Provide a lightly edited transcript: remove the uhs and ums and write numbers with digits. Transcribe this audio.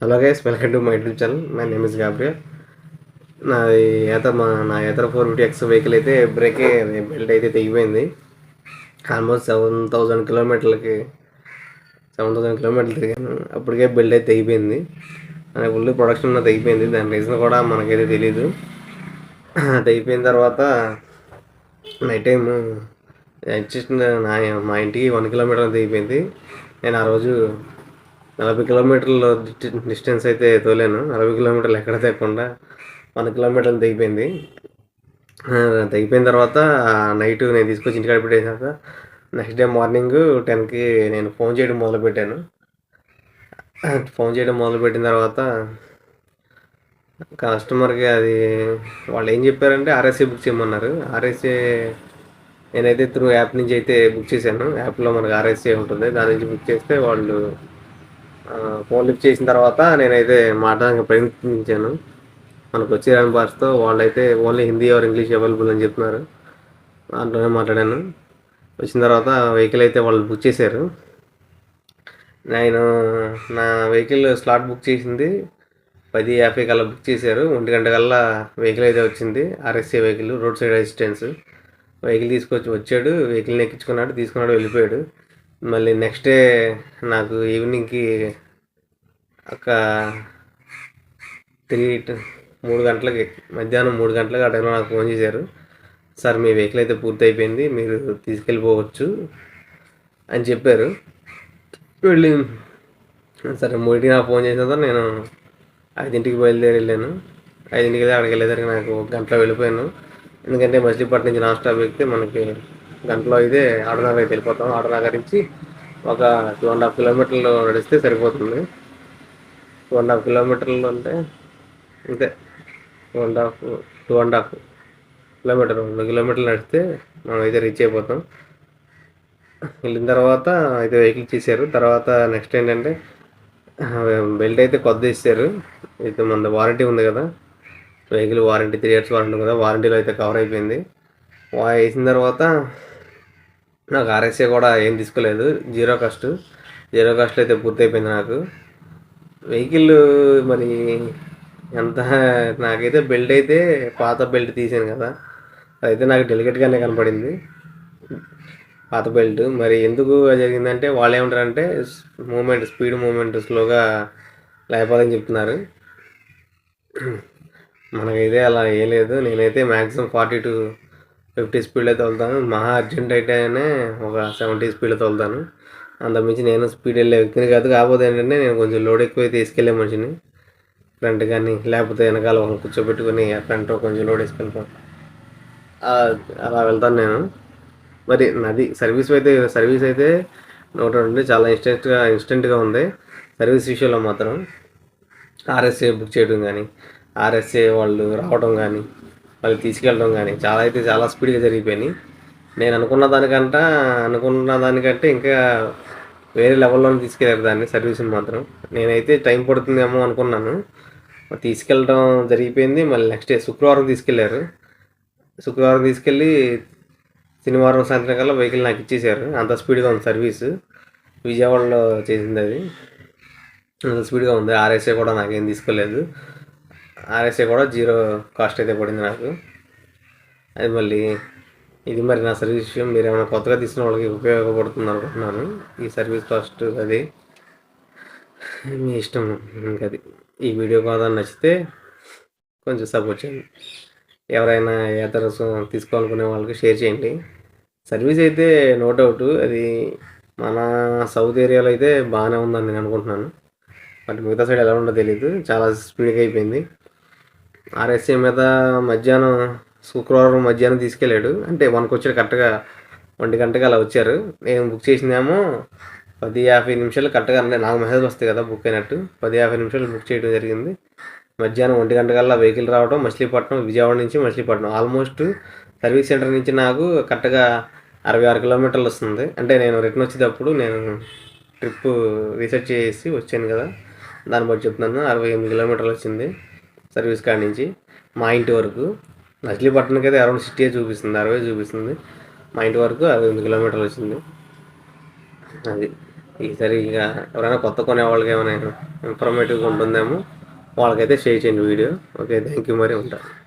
Hello guys, welcome to my YouTube channel. My name is Gabriel. నా Ather 450X vehicle అయితే బ్రేకే belt అయితే తెగిపోయింది. Almost 7,000 కిలోమీటర్లు తిరిగాను. అప్పటికే బెల్ట్ అయితే తెగిపోయింది. ఫుల్ ప్రొడక్షన్ తెగిపోయింది. దాని రీజన్ కూడా మనకైతే తెలీదు. తెగిపోయిన తర్వాత నైట్ టైం జస్ట్ మా ఇంటికి 1 కిలోమీటర్ తెగిపోయింది. నేను ఆ రోజు 40 కిలోమీటర్లు డిస్టెన్స్ అయితే తోలాను. 40 కిలోమీటర్లు ఎక్కడ తెగకుండా 1 కిలోమీటర్లు తెగిపోయింది. తెగిపోయిన తర్వాత నైట్ నేను తీసుకొచ్చి ఇంటికాడ పెట్టేసాక నెక్స్ట్ డే మార్నింగ్ 10కి నేను ఫోన్ చేయడం మొదలుపెట్టాను. ఫోన్ చేయడం మొదలుపెట్టిన తర్వాత కస్టమర్కి వాళ్ళు ఏం చెప్పారంటే ఆర్ఎస్ఏ బుక్ చేయమన్నారు. ఆర్ఎస్ఏ నేనైతే త్రూ యాప్ నుంచి అయితే బుక్ చేశాను. యాప్లో మనకు ఆర్ఎస్ఏ ఉంటుంది, దాని నుంచి బుక్ చేస్తే వాళ్ళు ఫోన్ లిఫ్ట్ చేసిన తర్వాత నేనైతే మాట్లాడడానికి ప్రయత్నించాను. మనకు వచ్చే రాని భాషతో వాళ్ళైతే only Hindi or English available అని చెప్తున్నారు. దాంట్లోనే మాట్లాడాను. వచ్చిన తర్వాత వెహికల్ అయితే వాళ్ళు బుక్ చేశారు. నేను నా వెహికల్ స్లాట్ బుక్ చేసింది 10:50 కల్లా బుక్ చేశారు. 1 గంట కల్లా వెహికల్ అయితే వచ్చింది. RSA vehicle, road side assistance vehicle వచ్చాడు. వెహికల్ని ఎక్కించుకున్నాడు, తీసుకున్నాడు, వెళ్ళిపోయాడు. మళ్ళీ నెక్స్ట్ డే నాకు ఈవినింగ్కి ఒక 3 గంటలకి, మధ్యాహ్నం 3 గంటలకి ఆ టైంలో నాకు ఫోన్ చేశారు. సార్, మీ వెహికల్ అయితే పూర్తి అయిపోయింది, మీరు తీసుకెళ్ళిపోవచ్చు అని చెప్పారు. వెళ్ళి సరే 3కి నాకు ఫోన్ చేసిన తర్వాత నేను 5ంటికి బయలుదేరి వెళ్ళాను. 5ంటికి అక్కడికి వెళ్ళేసరికి నాకు 1 గంటలో వెళ్ళిపోయాను. ఎందుకంటే మచిలీపట్నం నుంచి నాన్ స్టాప్ ఎక్కితే మనకి గంటలో అయితే ఆటోనగర్ అయితే వెళ్ళిపోతాం. ఆటోనగర్ నుంచి ఒక 2.5 కిలోమీటర్లు నడిస్తే సరిపోతుంది. 2.5 కిలోమీటర్లు అంటే అంతే, 2.5 కిలోమీటర్ 2 కిలోమీటర్లు నడిస్తే మనం అయితే రీచ్ అయిపోతాం. వెళ్ళిన తర్వాత అయితే వెహికల్ చేశారు. తర్వాత నెక్స్ట్ ఏంటంటే బెల్ట్ అయితే కొత్త ఇచ్చారు. అయితే మన వారంటీ ఉంది కదా, వెహికల్ వారంటీ 3 years వారంటీ ఉంది కదా, వారంటీలో అయితే కవర్ అయిపోయింది. వేసిన తర్వాత నాకు ఆర్ఎస్ఏ కూడా ఏం తీసుకోలేదు. జీరో కాస్ట్ అయితే పూర్తి అయిపోయింది నాకు. వెహికల్ మరి ఎంత, నాకైతే బెల్ట్ అయితే పాత బెల్ట్ తీసాను కదా, అదైతే నాకు డెలికేట్గానే కనపడింది, పాత బెల్ట్. మరి ఎందుకు జరిగిందంటే వాళ్ళు ఏమంటారంటే స్పీడ్ మూమెంట్ స్లోగా లేకపోదని చెప్తున్నారు. మనకైతే అలా ఏం లేదు. నేనైతే మ్యాక్సిమం 40 to 50 స్పీడ్లో తోలుతాను. మహా అర్జెంట్ అయితేనే ఒక 70 స్పీడ్లో తోలుతాను. అంతకుమించి నేను స్పీడ్ వెళ్ళే వ్యక్తిని కాదు. కాకపోతే ఏంటంటే నేను కొంచెం లోడ్ ఎక్కువ తీసుకెళ్లే మనిషిని. ఫ్రంట్ కానీ లేకపోతే వెనకాల ఒకరు కూర్చోబెట్టుకుని ఫ్రంట్ కొంచెం లోడ్ వేసుకెళ్తాను, అలా వెళ్తాను నేను. మరి నాది సర్వీస్ అయితే నోట్ చాలా ఇన్స్టెంట్గా ఉంది. సర్వీస్ విషయంలో మాత్రం ఆర్ఎస్ఏ బుక్ చేయడం కానీ, ఆర్ఎస్ఏ వాళ్ళు రావడం కానీ, వాళ్ళు తీసుకెళ్ళడం కానీ చాలా స్పీడ్గా జరిగిపోయినాయి. నేను అనుకున్న దానికంటే ఇంకా వేరే లెవెల్లో తీసుకెళ్ళారు దాన్ని, సర్వీస్ని మాత్రం. నేనైతే టైం పడుతుందేమో అనుకున్నాను. తీసుకెళ్ళడం జరిగిపోయింది. మళ్ళీ నెక్స్ట్ డే శుక్రవారం తీసుకెళ్ళి శనివారం సాయంత్రం కల్లా వెహికల్ నాకు ఇచ్చేసారు. అంత స్పీడ్గా ఉంది సర్వీస్. విజయవాడలో చేసింది అది, అంత స్పీడ్గా ఉంది. ఆర్ఎస్ఏ కూడా నాకేం తీసుకోలేదు. ఆర్ఎస్ఏ కూడా జీరో కాస్ట్ అయితే పడింది నాకు. అది ఇది నా సర్వీస్ విషయం. మీరు ఏమైనా కొత్తగా తీసుకున్న వాళ్ళకి ఉపయోగపడుతుంది అనుకుంటున్నాను ఈ సర్వీస్ కాస్ట్. అది మీ ఇష్టం. ఇంకది ఈ వీడియో కూడా నచ్చితే కొంచెం సపోర్ట్ చేయండి. ఎవరైనా ఏతర తీసుకోవాలనుకునే వాళ్ళకి షేర్ చేయండి. సర్వీస్ అయితే నో డౌట్ అది మన సౌత్ ఏరియాలో అయితే బాగానే ఉందని నేను అనుకుంటున్నాను. బట్ మిగతా సైడ్ ఎలా ఉందో తెలియదు, చాలా స్పీడ్గా అయిపోయింది. ఆర్ఎస్ఏ మీద శుక్రవారం మధ్యాహ్నం తీసుకెళ్ళాడు. అంటే 1కి వచ్చాడు, కరెక్ట్గా 1 గంటకి అలా వచ్చారు. నేను బుక్ చేసిందేమో 10:50 కరెక్ట్గా. అంటే నాకు మెసేజ్ వస్తాయి కదా బుక్ అయినట్టు. 10:50 బుక్ చేయడం జరిగింది. మధ్యాహ్నం 1 గంటకల్లా వెహికల్ రావడం. మచిలీపట్నం, విజయవాడ నుంచి మచిలీపట్నం ఆల్మోస్ట్ సర్వీస్ సెంటర్ నుంచి నాకు కరెక్ట్గా 66 కిలోమీటర్లు వస్తుంది. అంటే నేను రిటర్న్ వచ్చేటప్పుడు నేను ట్రిప్ రీసెర్చ్ చేసి వచ్చాను కదా, దాన్ని బట్టి చెప్తున్నాను. 68 కిలోమీటర్లు వచ్చింది సర్వీస్ కాడ నుంచి మా ఇంటి వరకు. మచిలీపట్నంకి అయితే అరౌండ్ 60 చూపిస్తుంది, 60 చూపిస్తుంది. మా ఇంటి వరకు 68 కిలోమీటర్లు వచ్చింది. అది ఈసారి ఇక ఎవరైనా కొత్త కొనే వాళ్ళకి ఏమైనా ఇన్ఫర్మేటివ్గా ఉంటుందేమో వాళ్ళకైతే షేర్ చేయండి వీడియో. ఓకే, థ్యాంక్ యూ, మరి ఉంటాను.